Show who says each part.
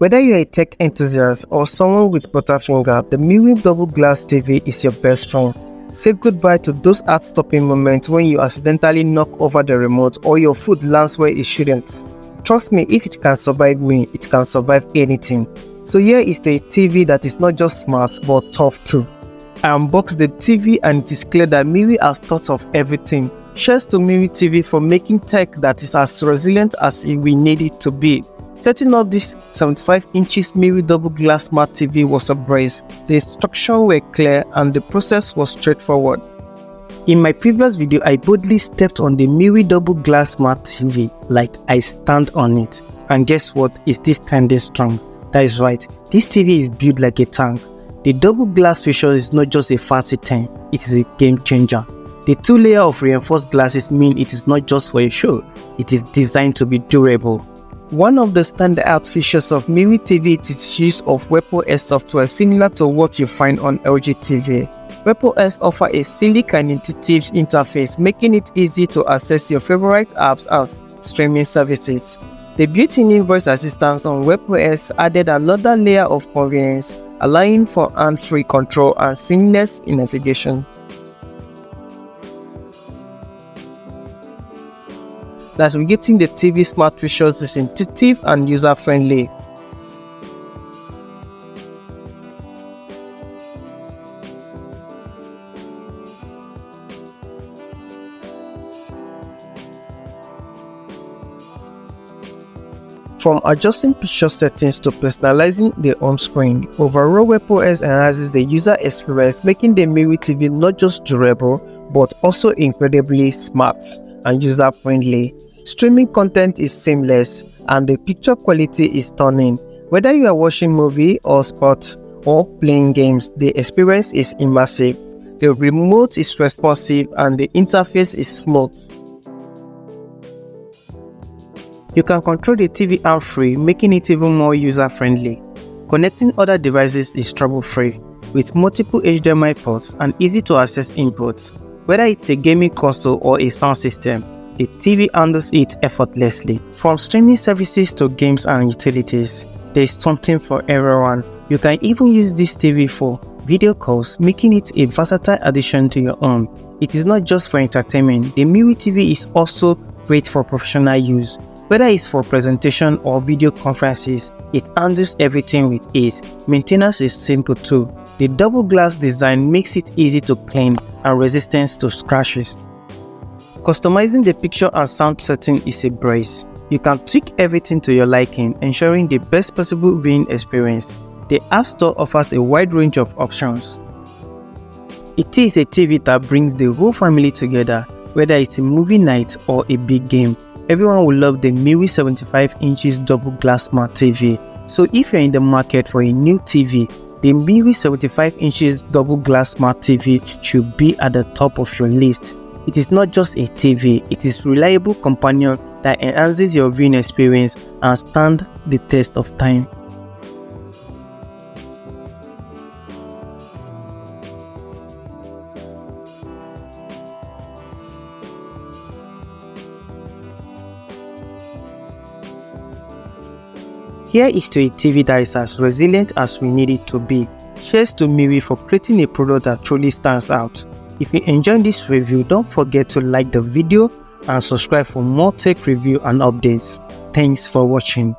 Speaker 1: Whether you're a tech enthusiast or someone with butterfinger, the MeWe double glass TV is your best friend. Say goodbye to those heart-stopping moments when you accidentally knock over the remote or your foot lands where it shouldn't. Trust me, if it can survive me, it can survive anything. So here is the TV that is not just smart but tough too. I unboxed the TV and it is clear that MeWe has thought of everything. Cheers to MeWe TV for making tech that is as resilient as we need it to be. Setting up this 75 inches MeWe double glass smart TV was a breeze. The instructions were clear and the process was straightforward. In my previous video, I boldly stepped on the MeWe double glass smart TV like I stand on it. And guess what? It's this standing strong. That is right, this TV is built like a tank. The double glass feature is not just a fancy thing, it is a game changer. The two layers of reinforced glasses mean it is not just for a show, it is designed to be durable. One of the standout features of MeWe TV is its use of WebOS software similar to what you find on LG TV. WebOS offers a sleek and intuitive interface, making it easy to access your favorite apps as streaming services. The built-in voice assistance on WebOS added another layer of convenience, allowing for hand-free control and seamless navigation. Navigating the TV smart features is intuitive and user-friendly. From adjusting picture settings to personalizing the home screen, overall WebOS enhances the user experience, making the MeWe TV not just durable but also incredibly smart and user-friendly. Streaming content is seamless and the picture quality is stunning. Whether you are watching movie or sports or playing games, the experience is immersive. The remote is responsive and the interface is smooth. You can control the TV hand-free, making it even more user-friendly. Connecting other devices is trouble-free, with multiple HDMI ports and easy-to-access inputs. Whether it's a gaming console or a sound system, the TV handles it effortlessly. From streaming services to games and utilities, there is something for everyone. You can even use this TV for video calls, making it a versatile addition to your home. It is not just for entertainment, the MeWe TV is also great for professional use. Whether it's for presentation or video conferences, it handles everything with ease. Maintenance is simple too. The double glass design makes it easy to clean and resistant to scratches. Customizing the picture and sound setting is a breeze. You can tweak everything to your liking, ensuring the best possible viewing experience. The App Store offers a wide range of options. It is a TV that brings the whole family together, whether it's a movie night or a big game. Everyone will love the MeWe 75 inches double glass smart TV. So if you're in the market for a new TV, the MeWe 75 inches double glass smart TV should be at the top of your list. It is not just a TV, it is a reliable companion that enhances your viewing experience and stands the test of time. Here is to a TV that is as resilient as we need it to be. Cheers to MeWe for creating a product that truly stands out. If you enjoyed this review, don't forget to like the video and subscribe for more tech review and updates. Thanks for watching.